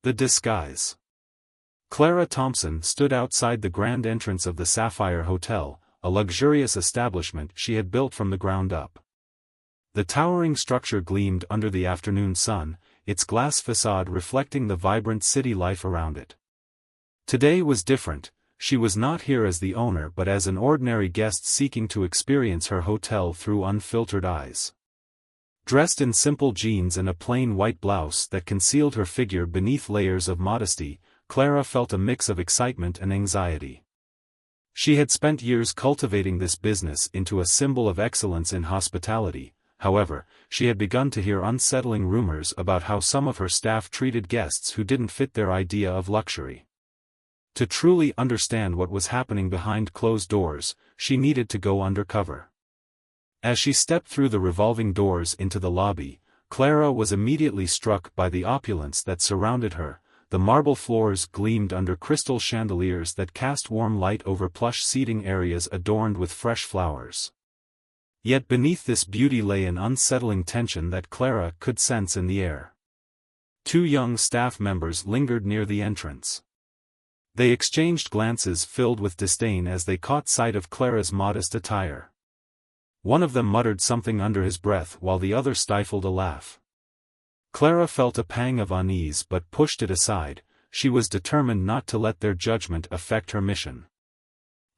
The disguise. Clara Thompson stood outside the grand entrance of the Sapphire Hotel, a luxurious establishment she had built from the ground up. The towering structure gleamed under the afternoon sun, its glass facade reflecting the vibrant city life around it. Today was different. She was not here as the owner but as an ordinary guest seeking to experience her hotel through unfiltered eyes. Dressed in simple jeans and a plain white blouse that concealed her figure beneath layers of modesty, Clara felt a mix of excitement and anxiety. She had spent years cultivating this business into a symbol of excellence in hospitality. However, she had begun to hear unsettling rumors about how some of her staff treated guests who didn't fit their idea of luxury. To truly understand what was happening behind closed doors, she needed to go undercover. As she stepped through the revolving doors into the lobby, Clara was immediately struck by the opulence that surrounded her. The marble floors gleamed under crystal chandeliers that cast warm light over plush seating areas adorned with fresh flowers. Yet beneath this beauty lay an unsettling tension that Clara could sense in the air. Two young staff members lingered near the entrance. They exchanged glances filled with disdain as they caught sight of Clara's modest attire. One of them muttered something under his breath while the other stifled a laugh. Clara felt a pang of unease but pushed it aside. She was determined not to let their judgment affect her mission.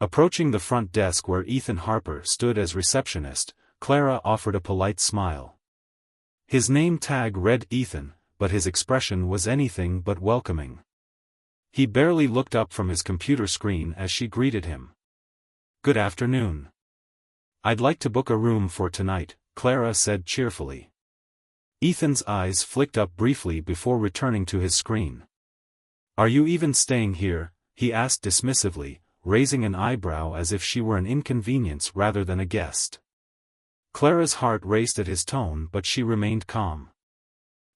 Approaching the front desk where Ethan Harper stood as receptionist, Clara offered a polite smile. His name tag read Ethan, but his expression was anything but welcoming. He barely looked up from his computer screen as she greeted him. "Good afternoon. I'd like to book a room for tonight," Clara said cheerfully. Ethan's eyes flicked up briefly before returning to his screen. "Are you even staying here?" he asked dismissively, raising an eyebrow as if she were an inconvenience rather than a guest. Clara's heart raced at his tone but she remained calm.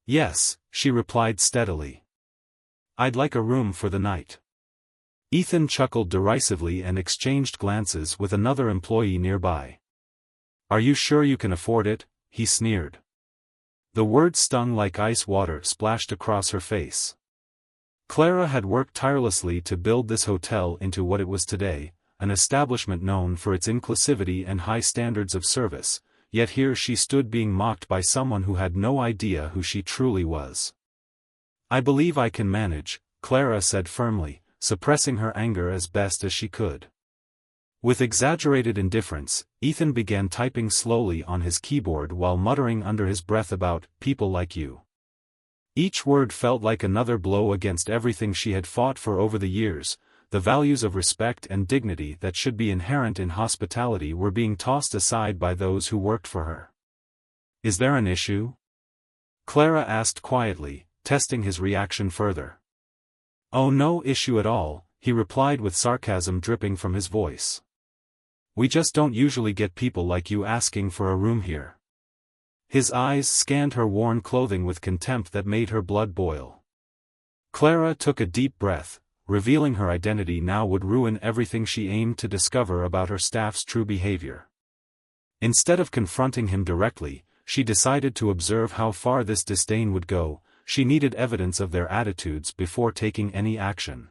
"Yes," she replied steadily. "I'd like a room for the night." Ethan chuckled derisively and exchanged glances with another employee nearby. "Are you sure you can afford it?" he sneered. The words stung like ice water splashed across her face. Clara had worked tirelessly to build this hotel into what it was today, an establishment known for its inclusivity and high standards of service, yet here she stood being mocked by someone who had no idea who she truly was. "I believe I can manage," Clara said firmly, suppressing her anger as best as she could. With exaggerated indifference, Ethan began typing slowly on his keyboard while muttering under his breath about "people like you." Each word felt like another blow against everything she had fought for over the years. The values of respect and dignity that should be inherent in hospitality were being tossed aside by those who worked for her. "Is there an issue?" Clara asked quietly, testing his reaction further. "Oh, no issue at all," he replied with sarcasm dripping from his voice. "We just don't usually get people like you asking for a room here." His eyes scanned her worn clothing with contempt that made her blood boil. Clara took a deep breath. Revealing her identity now would ruin everything she aimed to discover about her staff's true behavior. Instead of confronting him directly, she decided to observe how far this disdain would go. She needed evidence of their attitudes before taking any action.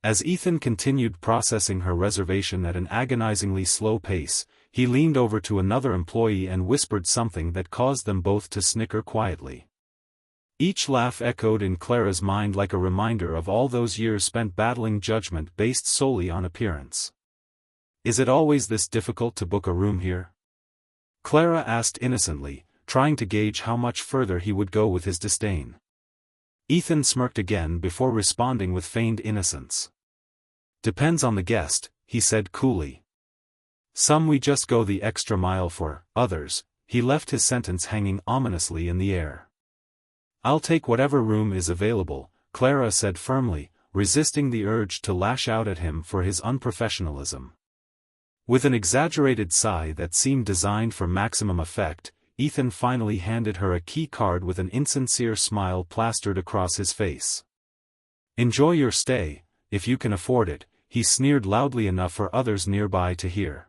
As Ethan continued processing her reservation at an agonizingly slow pace, he leaned over to another employee and whispered something that caused them both to snicker quietly. Each laugh echoed in Clara's mind like a reminder of all those years spent battling judgment based solely on appearance. "Is it always this difficult to book a room here?" Clara asked innocently, trying to gauge how much further he would go with his disdain. Ethan smirked again before responding with feigned innocence. "Depends on the guest," he said coolly. "Some we just go the extra mile for, others," he left his sentence hanging ominously in the air. "I'll take whatever room is available," Clara said firmly, resisting the urge to lash out at him for his unprofessionalism. With an exaggerated sigh that seemed designed for maximum effect, Ethan finally handed her a key card with an insincere smile plastered across his face. "Enjoy your stay, if you can afford it," he sneered loudly enough for others nearby to hear.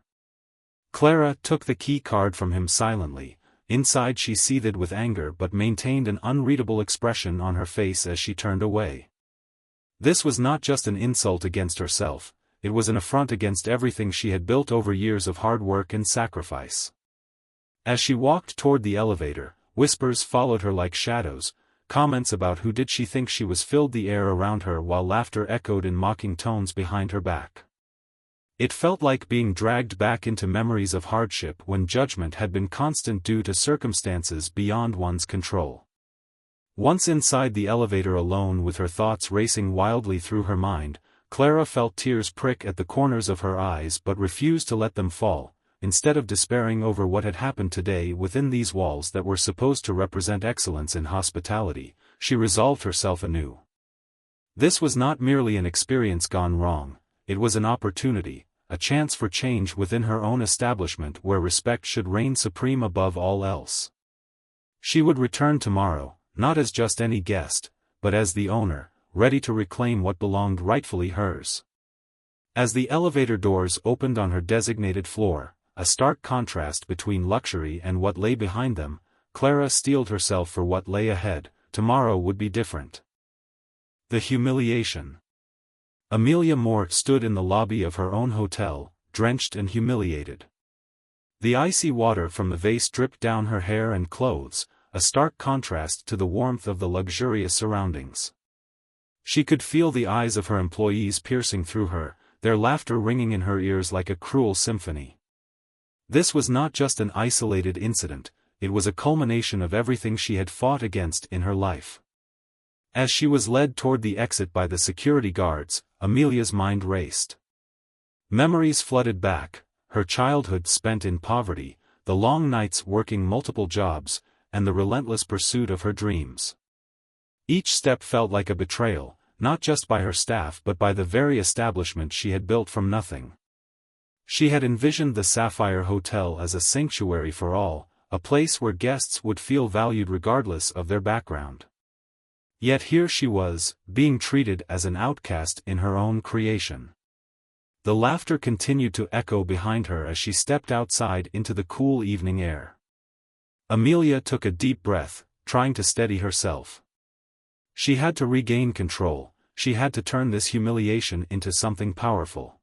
Clara took the key card from him silently, inside she seethed with anger but maintained an unreadable expression on her face as she turned away. This was not just an insult against herself, it was an affront against everything she had built over years of hard work and sacrifice. As she walked toward the elevator, whispers followed her like shadows, comments about who did she think she was filled the air around her while laughter echoed in mocking tones behind her back. It felt like being dragged back into memories of hardship when judgment had been constant due to circumstances beyond one's control. Once inside the elevator alone with her thoughts racing wildly through her mind, Clara felt tears prick at the corners of her eyes but refused to let them fall. Instead of despairing over what had happened today within these walls that were supposed to represent excellence in hospitality, she resolved herself anew. This was not merely an experience gone wrong, it was an opportunity, a chance for change within her own establishment where respect should reign supreme above all else. She would return tomorrow, not as just any guest, but as the owner, ready to reclaim what belonged rightfully hers. As the elevator doors opened on her designated floor, a stark contrast between luxury and what lay behind them, Clara steeled herself for what lay ahead. Tomorrow would be different. The humiliation. Amelia Moore stood in the lobby of her own hotel, drenched and humiliated. The icy water from the vase dripped down her hair and clothes, a stark contrast to the warmth of the luxurious surroundings. She could feel the eyes of her employees piercing through her, their laughter ringing in her ears like a cruel symphony. This was not just an isolated incident, it was a culmination of everything she had fought against in her life. As she was led toward the exit by the security guards, Amelia's mind raced. Memories flooded back, her childhood spent in poverty, the long nights working multiple jobs, and the relentless pursuit of her dreams. Each step felt like a betrayal, not just by her staff but by the very establishment she had built from nothing. She had envisioned the Sapphire Hotel as a sanctuary for all, a place where guests would feel valued regardless of their background. Yet here she was, being treated as an outcast in her own creation. The laughter continued to echo behind her as she stepped outside into the cool evening air. Amelia took a deep breath, trying to steady herself. She had to regain control, she had to turn this humiliation into something powerful.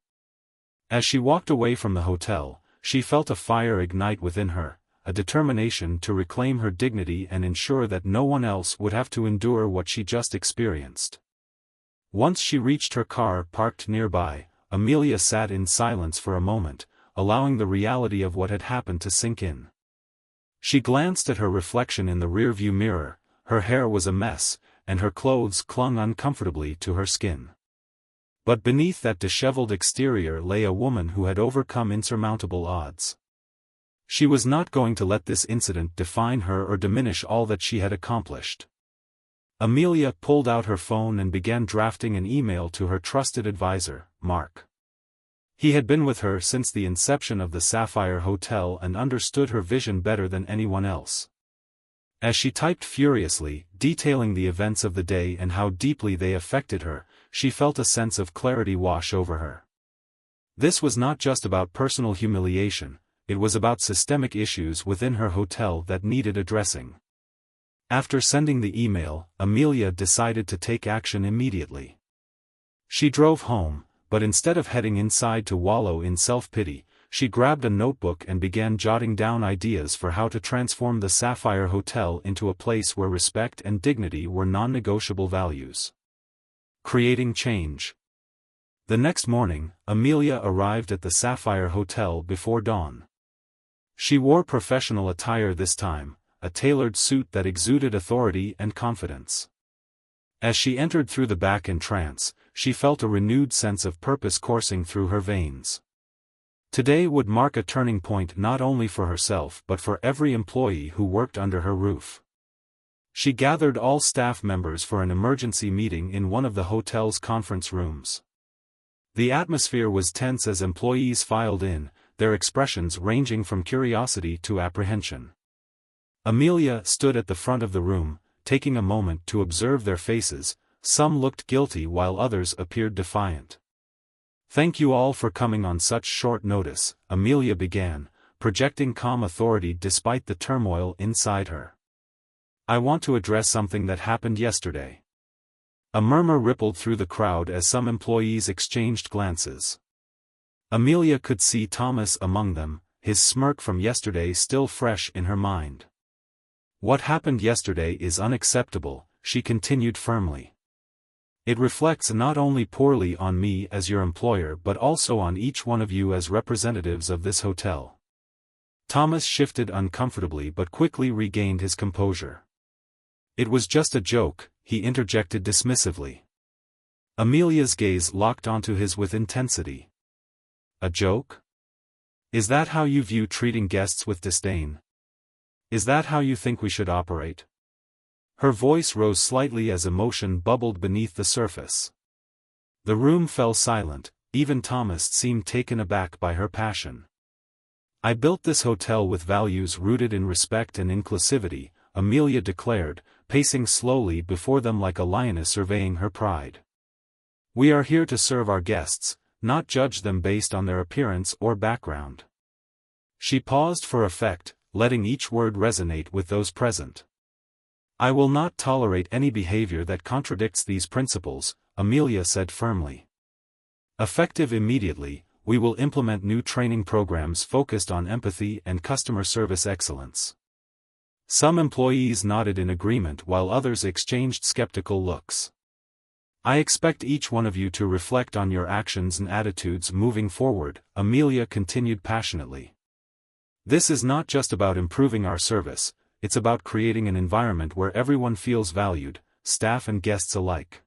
As she walked away from the hotel, she felt a fire ignite within her, a determination to reclaim her dignity and ensure that no one else would have to endure what she just experienced. Once she reached her car parked nearby, Amelia sat in silence for a moment, allowing the reality of what had happened to sink in. She glanced at her reflection in the rearview mirror, her hair was a mess, and her clothes clung uncomfortably to her skin. But beneath that disheveled exterior lay a woman who had overcome insurmountable odds. She was not going to let this incident define her or diminish all that she had accomplished. Amelia pulled out her phone and began drafting an email to her trusted advisor, Mark. He had been with her since the inception of the Sapphire Hotel and understood her vision better than anyone else. As she typed furiously, detailing the events of the day and how deeply they affected her, she felt a sense of clarity wash over her. This was not just about personal humiliation, it was about systemic issues within her hotel that needed addressing. After sending the email, Amelia decided to take action immediately. She drove home, but instead of heading inside to wallow in self-pity, she grabbed a notebook and began jotting down ideas for how to transform the Sapphire Hotel into a place where respect and dignity were non-negotiable values. Creating change. The next morning, Amelia arrived at the Sapphire Hotel before dawn. She wore professional attire this time, a tailored suit that exuded authority and confidence. As she entered through the back entrance, she felt a renewed sense of purpose coursing through her veins. Today would mark a turning point not only for herself but for every employee who worked under her roof. She gathered all staff members for an emergency meeting in one of the hotel's conference rooms. The atmosphere was tense as employees filed in, their expressions ranging from curiosity to apprehension. Amelia stood at the front of the room, taking a moment to observe their faces. Some looked guilty while others appeared defiant. "Thank you all for coming on such short notice," Amelia began, projecting calm authority despite the turmoil inside her. "I want to address something that happened yesterday." A murmur rippled through the crowd as some employees exchanged glances. Amelia could see Thomas among them, his smirk from yesterday still fresh in her mind. "What happened yesterday is unacceptable," she continued firmly. "It reflects not only poorly on me as your employer but also on each one of you as representatives of this hotel." Thomas shifted uncomfortably but quickly regained his composure. "It was just a joke," he interjected dismissively. Amelia's gaze locked onto his with intensity. "A joke? Is that how you view treating guests with disdain? Is that how you think we should operate?" Her voice rose slightly as emotion bubbled beneath the surface. The room fell silent, even Thomas seemed taken aback by her passion. "I built this hotel with values rooted in respect and inclusivity," Amelia declared, pacing slowly before them like a lioness surveying her pride. "We are here to serve our guests, not judge them based on their appearance or background." She paused for effect, letting each word resonate with those present. "I will not tolerate any behavior that contradicts these principles," Amelia said firmly. "Effective immediately, we will implement new training programs focused on empathy and customer service excellence." Some employees nodded in agreement while others exchanged skeptical looks. "I expect each one of you to reflect on your actions and attitudes moving forward," Amelia continued passionately. "This is not just about improving our service, it's about creating an environment where everyone feels valued, staff and guests alike."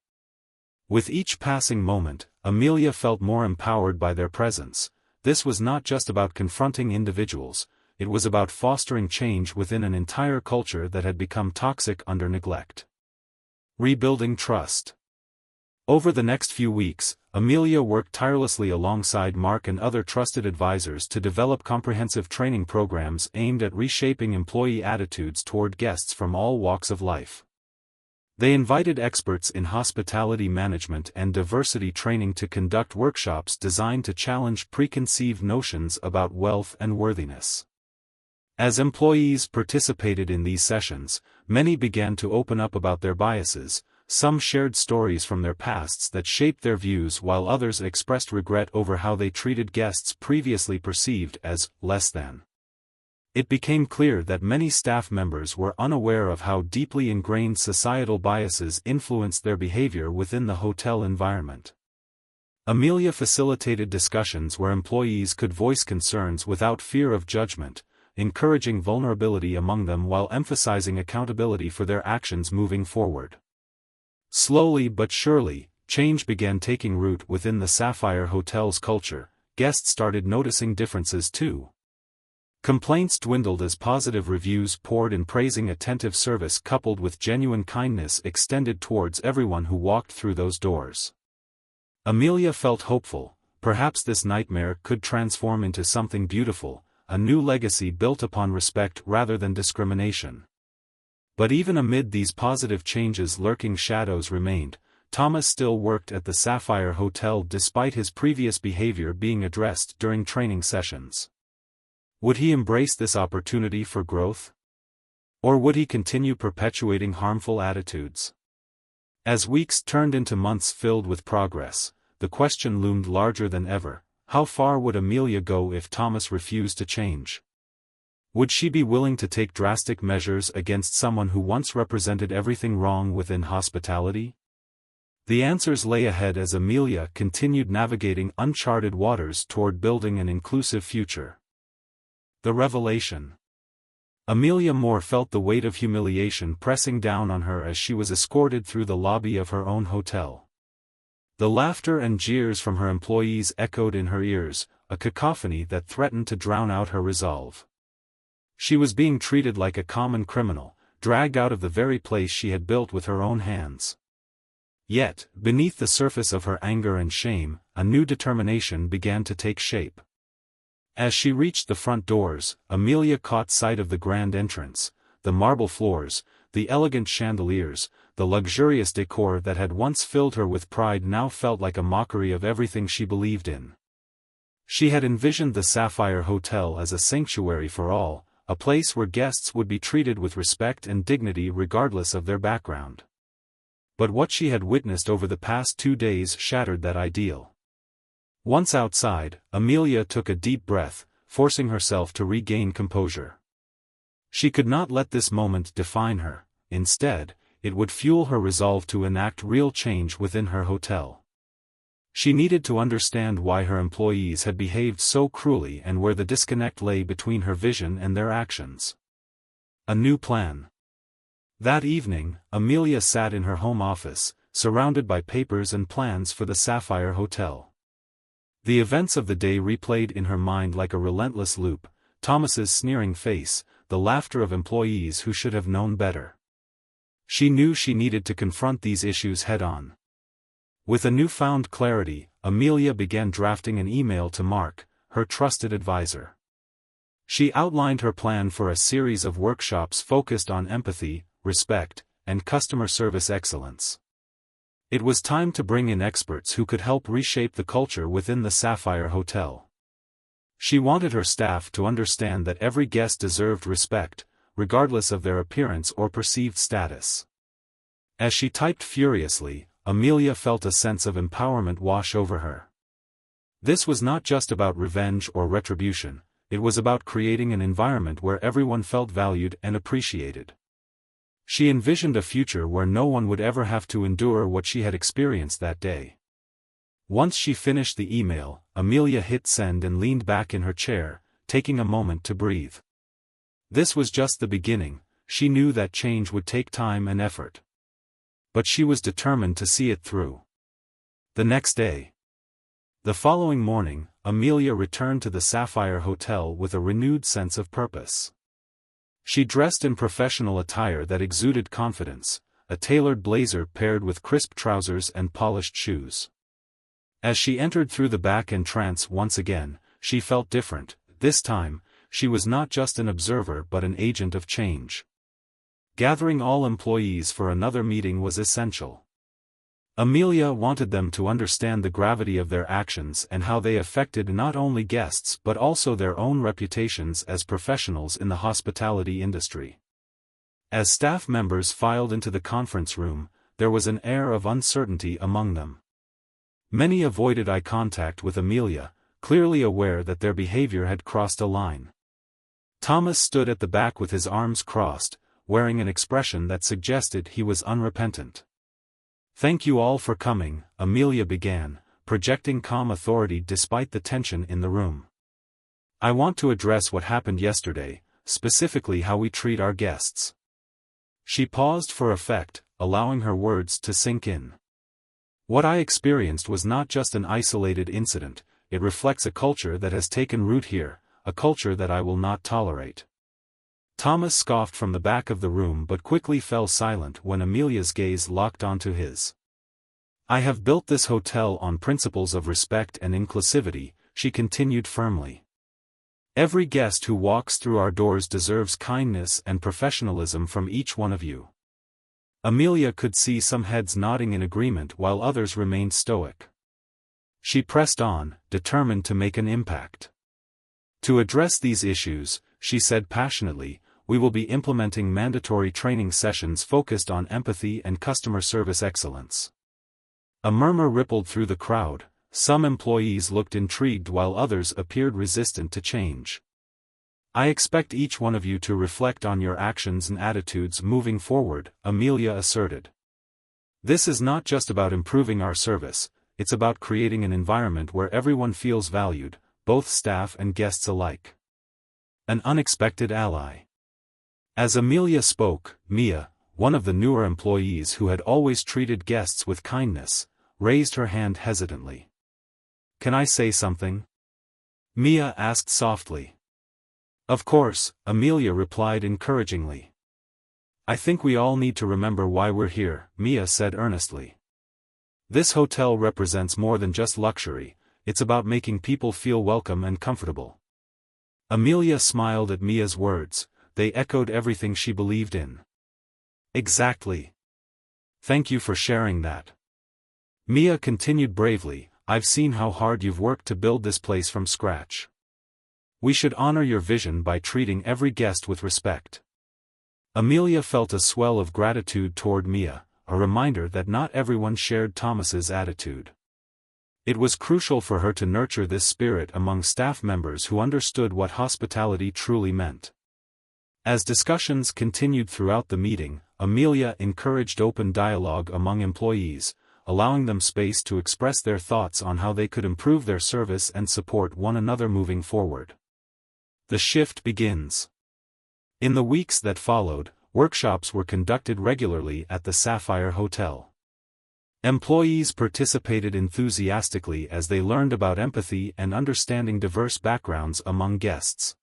With each passing moment, Amelia felt more empowered by their presence. This was not just about confronting individuals, it was about fostering change within an entire culture that had become toxic under neglect. Rebuilding trust. Over the next few weeks, Amelia worked tirelessly alongside Mark and other trusted advisors to develop comprehensive training programs aimed at reshaping employee attitudes toward guests from all walks of life. They invited experts in hospitality management and diversity training to conduct workshops designed to challenge preconceived notions about wealth and worthiness. As employees participated in these sessions, many began to open up about their biases. Some shared stories from their pasts that shaped their views while others expressed regret over how they treated guests previously perceived as less than. It became clear that many staff members were unaware of how deeply ingrained societal biases influenced their behavior within the hotel environment. Amelia facilitated discussions where employees could voice concerns without fear of judgment, encouraging vulnerability among them while emphasizing accountability for their actions moving forward. Slowly but surely, change began taking root within the Sapphire Hotel's culture. Guests started noticing differences too. Complaints dwindled as positive reviews poured in praising attentive service coupled with genuine kindness extended towards everyone who walked through those doors. Amelia felt hopeful. Perhaps this nightmare could transform into something beautiful, a new legacy built upon respect rather than discrimination. But even amid these positive changes, lurking shadows remained. Thomas still worked at the Sapphire Hotel despite his previous behavior being addressed during training sessions. Would he embrace this opportunity for growth? Or would he continue perpetuating harmful attitudes? As weeks turned into months filled with progress, the question loomed larger than ever: how far would Amelia go if Thomas refused to change? Would she be willing to take drastic measures against someone who once represented everything wrong within hospitality? The answers lay ahead as Amelia continued navigating uncharted waters toward building an inclusive future. The revelation. Amelia Moore felt the weight of humiliation pressing down on her as she was escorted through the lobby of her own hotel. The laughter and jeers from her employees echoed in her ears, a cacophony that threatened to drown out her resolve. She was being treated like a common criminal, dragged out of the very place she had built with her own hands. Yet, beneath the surface of her anger and shame, a new determination began to take shape. As she reached the front doors, Amelia caught sight of the grand entrance, the marble floors, the elegant chandeliers, the luxurious decor that had once filled her with pride now felt like a mockery of everything she believed in. She had envisioned the Sapphire Hotel as a sanctuary for all, a place where guests would be treated with respect and dignity regardless of their background. But what she had witnessed over the past 2 days shattered that ideal. Once outside, Amelia took a deep breath, forcing herself to regain composure. She could not let this moment define her. Instead, it would fuel her resolve to enact real change within her hotel. She needed to understand why her employees had behaved so cruelly and where the disconnect lay between her vision and their actions. A new plan. That evening, Amelia sat in her home office, surrounded by papers and plans for the Sapphire Hotel. The events of the day replayed in her mind like a relentless loop: Thomas's sneering face, the laughter of employees who should have known better. She knew she needed to confront these issues head-on. With a newfound clarity, Amelia began drafting an email to Mark, her trusted advisor. She outlined her plan for a series of workshops focused on empathy, respect, and customer service excellence. It was time to bring in experts who could help reshape the culture within the Sapphire Hotel. She wanted her staff to understand that every guest deserved respect, regardless of their appearance or perceived status. As she typed furiously, Amelia felt a sense of empowerment wash over her. This was not just about revenge or retribution, it was about creating an environment where everyone felt valued and appreciated. She envisioned a future where no one would ever have to endure what she had experienced that day. Once she finished the email, Amelia hit send and leaned back in her chair, taking a moment to breathe. This was just the beginning. She knew that change would take time and effort. But she was determined to see it through. The next day. The following morning, Amelia returned to the Sapphire Hotel with a renewed sense of purpose. She dressed in professional attire that exuded confidence, a tailored blazer paired with crisp trousers and polished shoes. As she entered through the back entrance once again, she felt different. This time, she was not just an observer but an agent of change. Gathering all employees for another meeting was essential. Amelia wanted them to understand the gravity of their actions and how they affected not only guests but also their own reputations as professionals in the hospitality industry. As staff members filed into the conference room, there was an air of uncertainty among them. Many avoided eye contact with Amelia, clearly aware that their behavior had crossed a line. Thomas stood at the back with his arms crossed, wearing an expression that suggested he was unrepentant. "Thank you all for coming," Amelia began, projecting calm authority despite the tension in the room. "I want to address what happened yesterday, specifically how we treat our guests." She paused for effect, allowing her words to sink in. "What I experienced was not just an isolated incident, it reflects a culture that has taken root here, a culture that I will not tolerate." Thomas scoffed from the back of the room but quickly fell silent when Amelia's gaze locked onto his. "I have built this hotel on principles of respect and inclusivity," she continued firmly. "Every guest who walks through our doors deserves kindness and professionalism from each one of you." Amelia could see some heads nodding in agreement while others remained stoic. She pressed on, determined to make an impact. "To address these issues," she said passionately, "we will be implementing mandatory training sessions focused on empathy and customer service excellence." A murmur rippled through the crowd. Some employees looked intrigued while others appeared resistant to change. "I expect each one of you to reflect on your actions and attitudes moving forward," Amelia asserted. "This is not just about improving our service, it's about creating an environment where everyone feels valued, both staff and guests alike." An unexpected ally. As Amelia spoke, Mia, one of the newer employees who had always treated guests with kindness, raised her hand hesitantly. "Can I say something?" Mia asked softly. "Of course," Amelia replied encouragingly. "I think we all need to remember why we're here," Mia said earnestly. "This hotel represents more than just luxury, it's about making people feel welcome and comfortable." Amelia smiled at Mia's words. They echoed everything she believed in. "Exactly. Thank you for sharing that." Mia continued bravely, I've seen how hard you've worked to build this place from scratch. We should honor your vision by treating every guest with respect." Amelia felt a swell of gratitude toward Mia, a reminder that not everyone shared Thomas's attitude. It was crucial for her to nurture this spirit among staff members who understood what hospitality truly meant. As discussions continued throughout the meeting, Amelia encouraged open dialogue among employees, allowing them space to express their thoughts on how they could improve their service and support one another moving forward. The shift begins. In the weeks that followed, workshops were conducted regularly at the Sapphire Hotel. Employees participated enthusiastically as they learned about empathy and understanding diverse backgrounds among guests.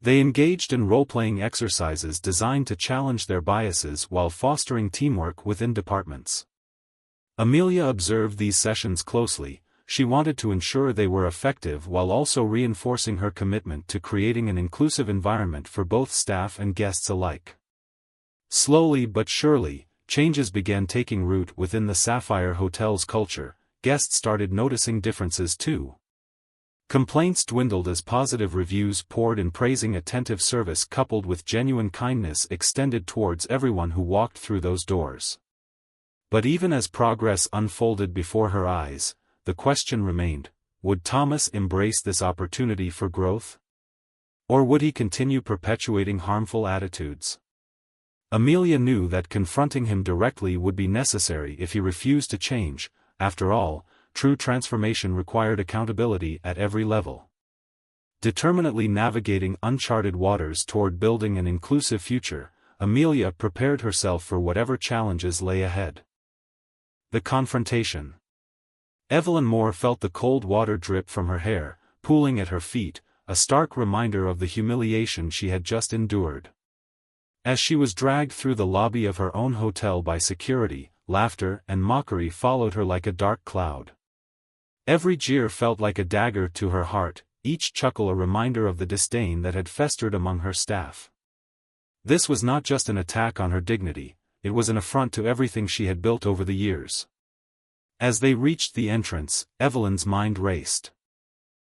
They engaged in role-playing exercises designed to challenge their biases while fostering teamwork within departments. Amelia observed these sessions closely. She wanted to ensure they were effective while also reinforcing her commitment to creating an inclusive environment for both staff and guests alike. Slowly but surely, changes began taking root within the Sapphire Hotel's culture. Guests started noticing differences too. Complaints dwindled as positive reviews poured in praising attentive service coupled with genuine kindness extended towards everyone who walked through those doors. But even as progress unfolded before her eyes, the question remained, would Thomas embrace this opportunity for growth? Or would he continue perpetuating harmful attitudes? Amelia knew that confronting him directly would be necessary if he refused to change. After all, true transformation required accountability at every level. Determinedly navigating uncharted waters toward building an inclusive future, Amelia prepared herself for whatever challenges lay ahead. The confrontation. Evelyn Moore felt the cold water drip from her hair, pooling at her feet, a stark reminder of the humiliation she had just endured. As she was dragged through the lobby of her own hotel by security, laughter and mockery followed her like a dark cloud. Every jeer felt like a dagger to her heart, each chuckle a reminder of the disdain that had festered among her staff. This was not just an attack on her dignity, it was an affront to everything she had built over the years. As they reached the entrance, Evelyn's mind raced.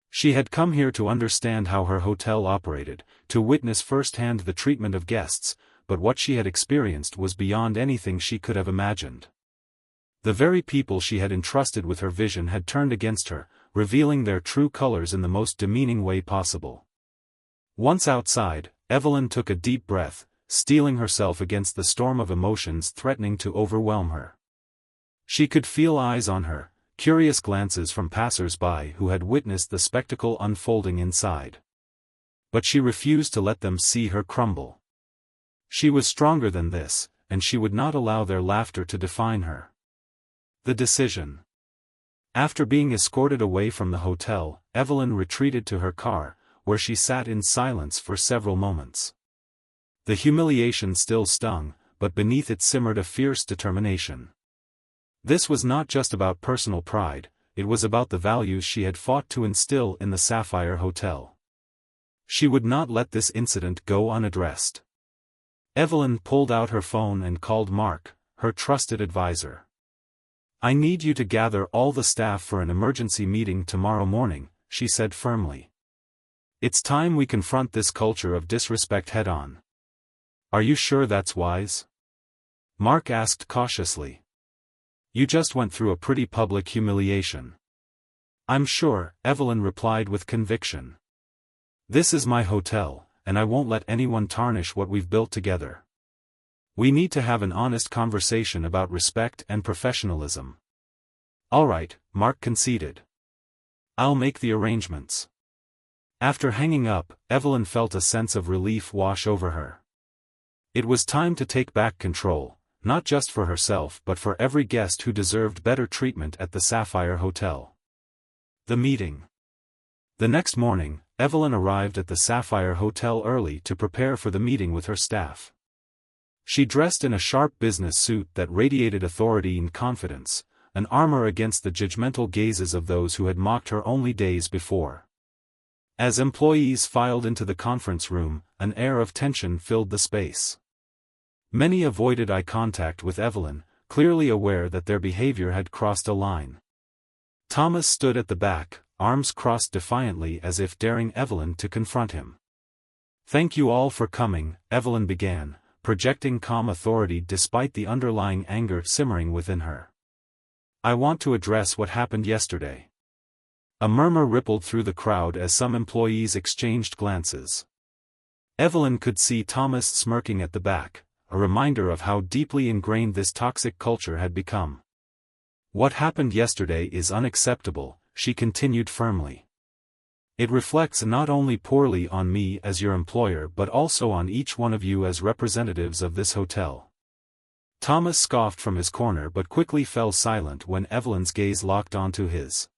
She had come here to understand how her hotel operated, to witness firsthand the treatment of guests, but what she had experienced was beyond anything she could have imagined. The very people she had entrusted with her vision had turned against her, revealing their true colors in the most demeaning way possible. Once outside, Evelyn took a deep breath, steeling herself against the storm of emotions threatening to overwhelm her. She could feel eyes on her, curious glances from passers-by who had witnessed the spectacle unfolding inside. But she refused to let them see her crumble. She was stronger than this, and she would not allow their laughter to define her. The decision. After being escorted away from the hotel, Evelyn retreated to her car, where she sat in silence for several moments. The humiliation still stung, but beneath it simmered a fierce determination. This was not just about personal pride, it was about the values she had fought to instill in the Sapphire Hotel. She would not let this incident go unaddressed. Evelyn pulled out her phone and called Mark, her trusted advisor. "I need you to gather all the staff for an emergency meeting tomorrow morning," she said firmly. "It's time we confront this culture of disrespect head-on." "Are you sure that's wise?" Mark asked cautiously. "You just went through a pretty public humiliation." "I'm sure," Evelyn replied with conviction. "This is my hotel, and I won't let anyone tarnish what we've built together. We need to have an honest conversation about respect and professionalism." "All right," Mark conceded. "I'll make the arrangements." After hanging up, Evelyn felt a sense of relief wash over her. It was time to take back control, not just for herself but for every guest who deserved better treatment at the Sapphire Hotel. The meeting. The next morning, Evelyn arrived at the Sapphire Hotel early to prepare for the meeting with her staff. She dressed in a sharp business suit that radiated authority and confidence, an armor against the judgmental gazes of those who had mocked her only days before. As employees filed into the conference room, an air of tension filled the space. Many avoided eye contact with Evelyn, clearly aware that their behavior had crossed a line. Thomas stood at the back, arms crossed defiantly as if daring Evelyn to confront him. "Thank you all for coming," Evelyn began, projecting calm authority despite the underlying anger simmering within her. "I want to address what happened yesterday." A murmur rippled through the crowd as some employees exchanged glances. Evelyn could see Thomas smirking at the back, a reminder of how deeply ingrained this toxic culture had become. "What happened yesterday is unacceptable," she continued firmly. "It reflects not only poorly on me as your employer but also on each one of you as representatives of this hotel." Thomas scoffed from his corner but quickly fell silent when Evelyn's gaze locked onto his.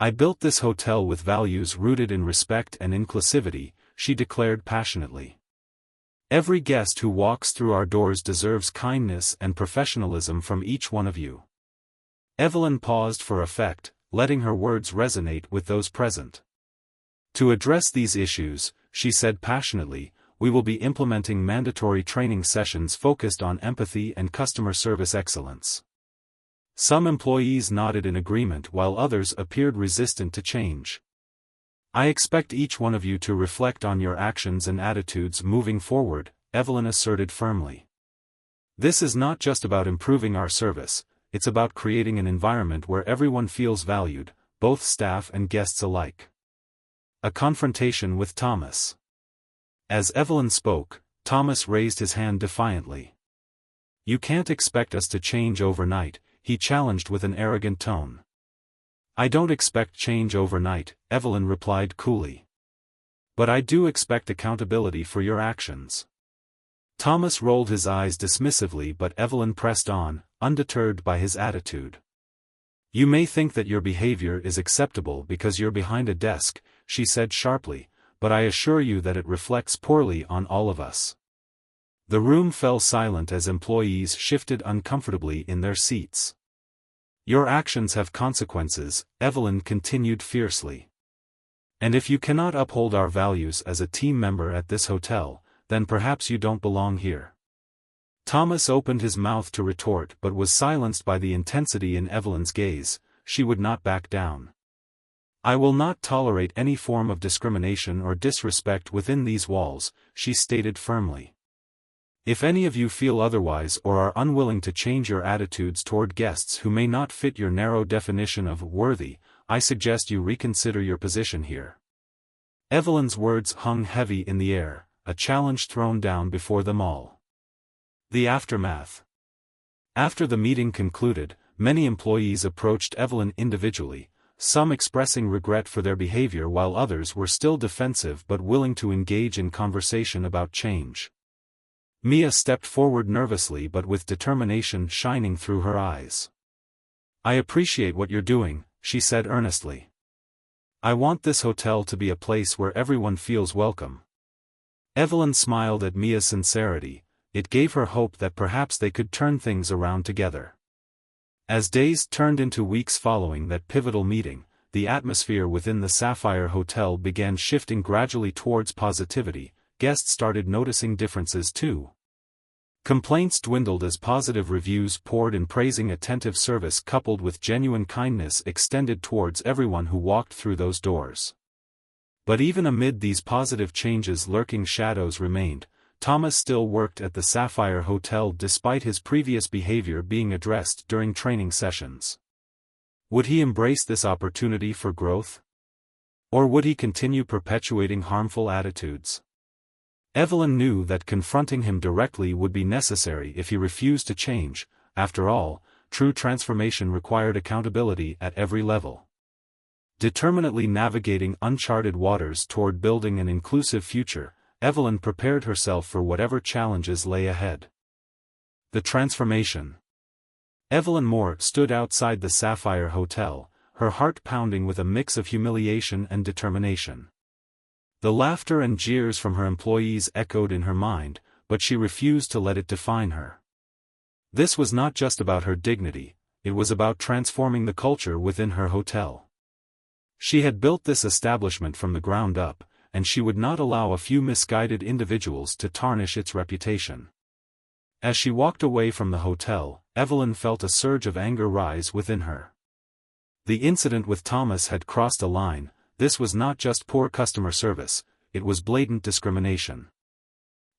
"I built this hotel with values rooted in respect and inclusivity," she declared passionately. "Every guest who walks through our doors deserves kindness and professionalism from each one of you." Evelyn paused for effect, letting her words resonate with those present. "To address these issues," she said passionately, "we will be implementing mandatory training sessions focused on empathy and customer service excellence." Some employees nodded in agreement while others appeared resistant to change. "I expect each one of you to reflect on your actions and attitudes moving forward," Evelyn asserted firmly. "This is not just about improving our service, it's about creating an environment where everyone feels valued, both staff and guests alike." A confrontation with Thomas. As Evelyn spoke, Thomas raised his hand defiantly. "You can't expect us to change overnight," he challenged with an arrogant tone. "I don't expect change overnight," Evelyn replied coolly. "But I do expect accountability for your actions." Thomas rolled his eyes dismissively but Evelyn pressed on, undeterred by his attitude. "You may think that your behavior is acceptable because you're behind a desk," she said sharply, "but I assure you that it reflects poorly on all of us." The room fell silent as employees shifted uncomfortably in their seats. "Your actions have consequences," Evelyn continued fiercely. "And if you cannot uphold our values as a team member at this hotel, then perhaps you don't belong here." Thomas opened his mouth to retort but was silenced by the intensity in Evelyn's gaze. She would not back down. "I will not tolerate any form of discrimination or disrespect within these walls," she stated firmly. "If any of you feel otherwise or are unwilling to change your attitudes toward guests who may not fit your narrow definition of worthy, I suggest you reconsider your position here." Evelyn's words hung heavy in the air, a challenge thrown down before them all. The aftermath. After the meeting concluded, many employees approached Evelyn individually, some expressing regret for their behavior while others were still defensive but willing to engage in conversation about change. Mia stepped forward nervously but with determination shining through her eyes. "I appreciate what you're doing," she said earnestly. "I want this hotel to be a place where everyone feels welcome." Evelyn smiled at Mia's sincerity. It gave her hope that perhaps they could turn things around together. As days turned into weeks following that pivotal meeting, the atmosphere within the Sapphire Hotel began shifting gradually towards positivity. Guests started noticing differences too. Complaints dwindled as positive reviews poured in praising attentive service coupled with genuine kindness extended towards everyone who walked through those doors. But even amid these positive changes, lurking shadows remained. Thomas still worked at the Sapphire Hotel despite his previous behavior being addressed during training sessions. Would he embrace this opportunity for growth? Or would he continue perpetuating harmful attitudes? Evelyn knew that confronting him directly would be necessary if he refused to change. After all, true transformation required accountability at every level. Determinedly navigating uncharted waters toward building an inclusive future, Evelyn prepared herself for whatever challenges lay ahead. The transformation. Evelyn Moore stood outside the Sapphire Hotel, her heart pounding with a mix of humiliation and determination. The laughter and jeers from her employees echoed in her mind, but she refused to let it define her. This was not just about her dignity, it was about transforming the culture within her hotel. She had built this establishment from the ground up, and she would not allow a few misguided individuals to tarnish its reputation. As she walked away from the hotel, Evelyn felt a surge of anger rise within her. The incident with Thomas had crossed a line. This was not just poor customer service, it was blatant discrimination.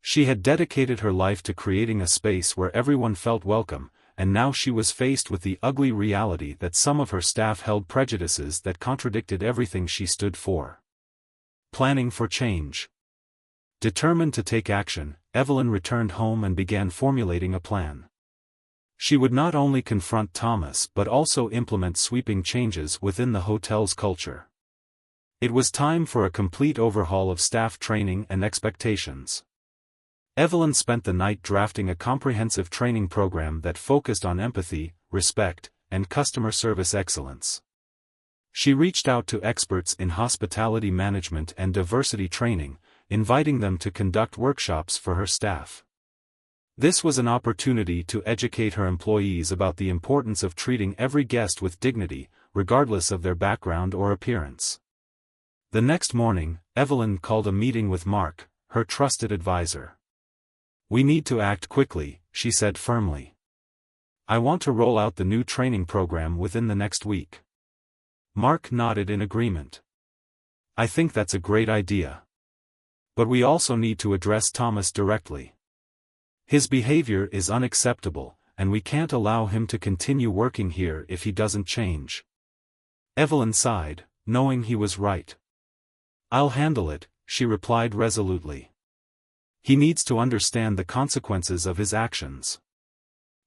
She had dedicated her life to creating a space where everyone felt welcome, and now she was faced with the ugly reality that some of her staff held prejudices that contradicted everything she stood for. Planning for change. Determined to take action, Evelyn returned home and began formulating a plan. She would not only confront Thomas but also implement sweeping changes within the hotel's culture. It was time for a complete overhaul of staff training and expectations. Evelyn spent the night drafting a comprehensive training program that focused on empathy, respect, and customer service excellence. She reached out to experts in hospitality management and diversity training, inviting them to conduct workshops for her staff. This was an opportunity to educate her employees about the importance of treating every guest with dignity, regardless of their background or appearance. The next morning, Evelyn called a meeting with Mark, her trusted advisor. "We need to act quickly," she said firmly. "I want to roll out the new training program within the next week." Mark nodded in agreement. "I think that's a great idea. But we also need to address Thomas directly. His behavior is unacceptable, and we can't allow him to continue working here if he doesn't change." Evelyn sighed, knowing he was right. "I'll handle it," she replied resolutely. "He needs to understand the consequences of his actions."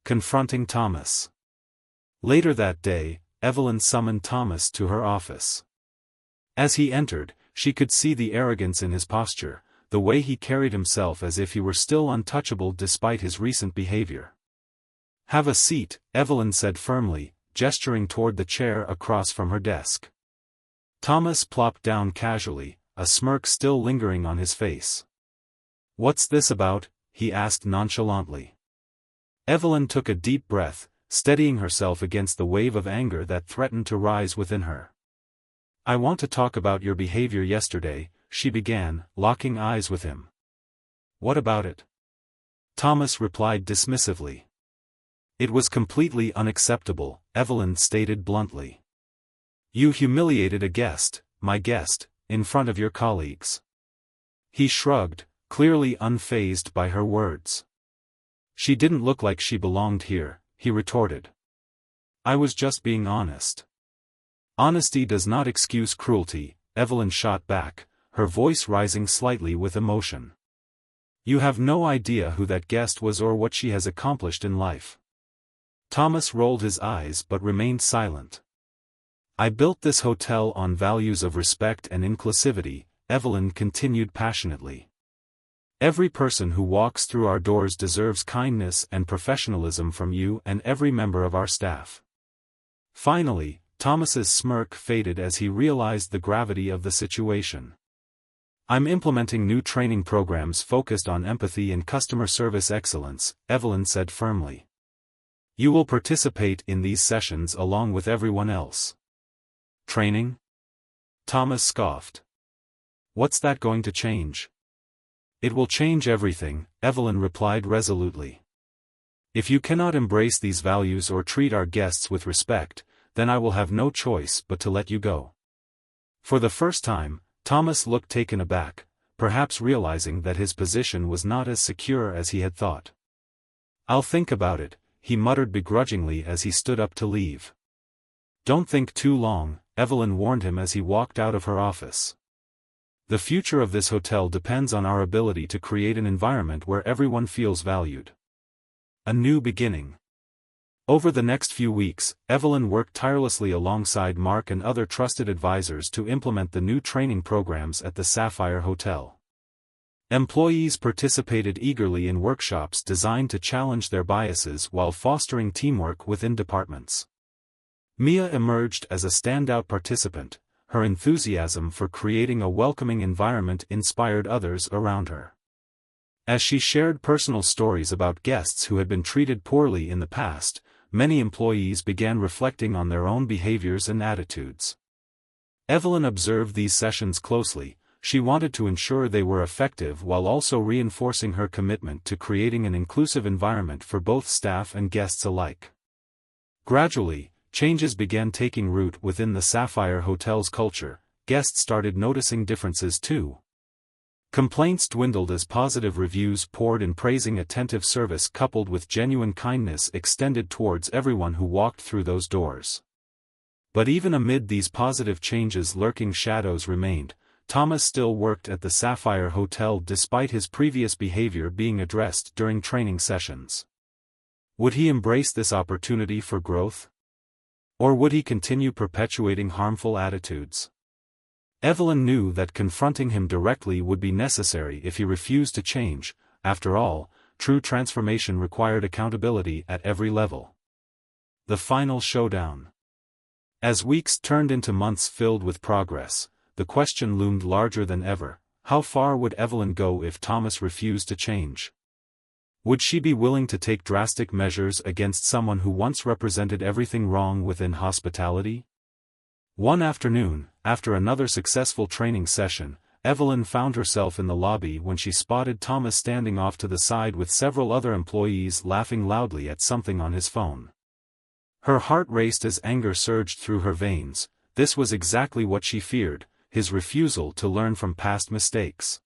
Confronting Thomas. Later that day, Evelyn summoned Thomas to her office. As he entered, she could see the arrogance in his posture, the way he carried himself as if he were still untouchable despite his recent behavior. "Have a seat," Evelyn said firmly, gesturing toward the chair across from her desk. Thomas plopped down casually, a smirk still lingering on his face. "What's this about?" he asked nonchalantly. Evelyn took a deep breath, steadying herself against the wave of anger that threatened to rise within her. "I want to talk about your behavior yesterday," she began, locking eyes with him. "What about it?" Thomas replied dismissively. "It was completely unacceptable," Evelyn stated bluntly. "You humiliated a guest, my guest, in front of your colleagues." He shrugged, clearly unfazed by her words. "She didn't look like she belonged here," he retorted. "I was just being honest." "Honesty does not excuse cruelty," Evelyn shot back, her voice rising slightly with emotion. "You have no idea who that guest was or what she has accomplished in life." Thomas rolled his eyes but remained silent. "I built this hotel on values of respect and inclusivity," Evelyn continued passionately. "Every person who walks through our doors deserves kindness and professionalism from you and every member of our staff." Finally, Thomas's smirk faded as he realized the gravity of the situation. "I'm implementing new training programs focused on empathy and customer service excellence," Evelyn said firmly. "You will participate in these sessions along with everyone else." "Training?" Thomas scoffed. "What's that going to change?" "It will change everything," Evelyn replied resolutely. "If you cannot embrace these values or treat our guests with respect, then I will have no choice but to let you go." For the first time, Thomas looked taken aback, perhaps realizing that his position was not as secure as he had thought. "I'll think about it," he muttered begrudgingly as he stood up to leave. "Don't think too long," Evelyn warned him as he walked out of her office. "The future of this hotel depends on our ability to create an environment where everyone feels valued." A new beginning. Over the next few weeks, Evelyn worked tirelessly alongside Mark and other trusted advisors to implement the new training programs at the Sapphire Hotel. Employees participated eagerly in workshops designed to challenge their biases while fostering teamwork within departments. Mia emerged as a standout participant. Her enthusiasm for creating a welcoming environment inspired others around her. As she shared personal stories about guests who had been treated poorly in the past, many employees began reflecting on their own behaviors and attitudes. Evelyn observed these sessions closely. She wanted to ensure they were effective while also reinforcing her commitment to creating an inclusive environment for both staff and guests alike. Gradually, changes began taking root within the Sapphire Hotel's culture. Guests started noticing differences too. Complaints dwindled as positive reviews poured in praising attentive service coupled with genuine kindness extended towards everyone who walked through those doors. But even amid these positive changes, lurking shadows remained. Thomas still worked at the Sapphire Hotel despite his previous behavior being addressed during training sessions. Would he embrace this opportunity for growth? Or would he continue perpetuating harmful attitudes? Evelyn knew that confronting him directly would be necessary if he refused to change. After all, true transformation required accountability at every level. The final showdown. As weeks turned into months filled with progress, the question loomed larger than ever: how far would Evelyn go if Thomas refused to change? Would she be willing to take drastic measures against someone who once represented everything wrong within hospitality? One afternoon, after another successful training session, Evelyn found herself in the lobby when she spotted Thomas standing off to the side with several other employees laughing loudly at something on his phone. Her heart raced as anger surged through her veins. This was exactly what she feared, his refusal to learn from past mistakes.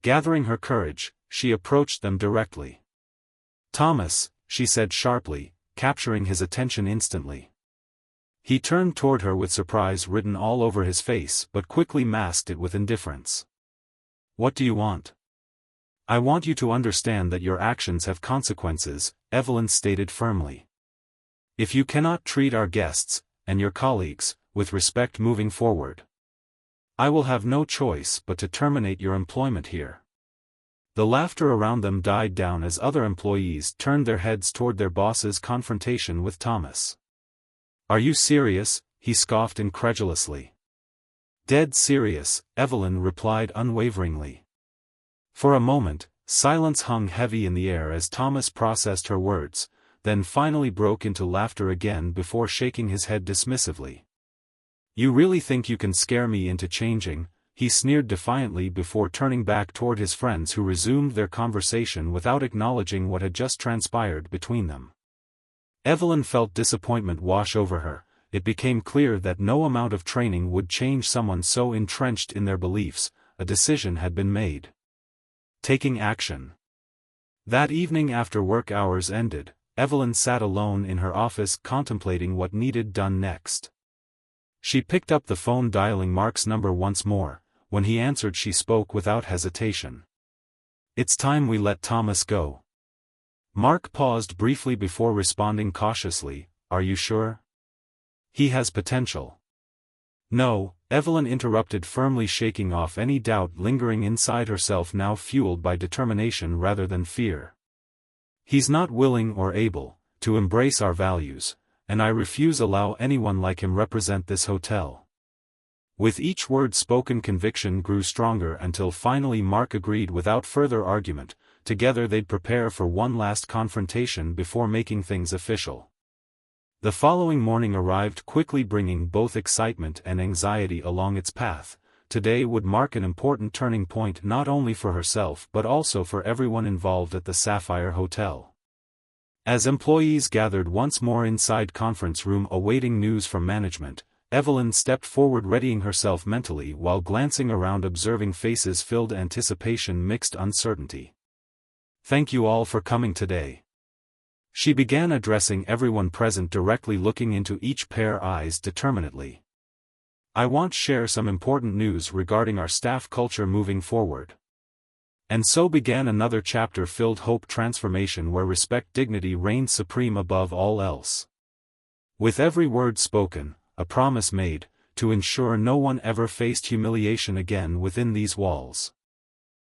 Gathering her courage, she approached them directly. "Thomas," she said sharply, capturing his attention instantly. He turned toward her with surprise written all over his face but quickly masked it with indifference. "What do you want?" "I want you to understand that your actions have consequences," Evelyn stated firmly. "If you cannot treat our guests, and your colleagues, with respect moving forward, I will have no choice but to terminate your employment here." The laughter around them died down as other employees turned their heads toward their boss's confrontation with Thomas. "Are you serious?" he scoffed incredulously. "Dead serious," Evelyn replied unwaveringly. For a moment, silence hung heavy in the air as Thomas processed her words, then finally broke into laughter again before shaking his head dismissively. "You really think you can scare me into changing?" he sneered defiantly before turning back toward his friends who resumed their conversation without acknowledging what had just transpired between them. Evelyn felt disappointment wash over her. It became clear that no amount of training would change someone so entrenched in their beliefs. A decision had been made. Taking action. That evening after work hours ended, Evelyn sat alone in her office contemplating what needed done next. She picked up the phone, dialing Mark's number once more. When he answered, she spoke without hesitation. "It's time we let Thomas go." Mark paused briefly before responding cautiously, "Are you sure? He has potential." "No," Evelyn interrupted firmly, shaking off any doubt lingering inside herself, now fueled by determination rather than fear. "He's not willing or able to embrace our values, and I refuse allow anyone like him represent this hotel." With each word spoken, conviction grew stronger until finally Mark agreed without further argument. Together they'd prepare for one last confrontation before making things official. The following morning arrived quickly, bringing both excitement and anxiety along its path. Today would mark an important turning point not only for herself but also for everyone involved at the Sapphire Hotel. As employees gathered once more inside conference room awaiting news from management, Evelyn stepped forward, readying herself mentally while glancing around, observing faces filled anticipation mixed uncertainty. "Thank you all for coming today." She began addressing everyone present, directly looking into each pair eyes determinedly. "I want to share some important news regarding our staff culture moving forward." And so began another chapter filled hope transformation where respect, dignity reigned supreme above all else. With every word spoken, a promise made, to ensure no one ever faced humiliation again within these walls.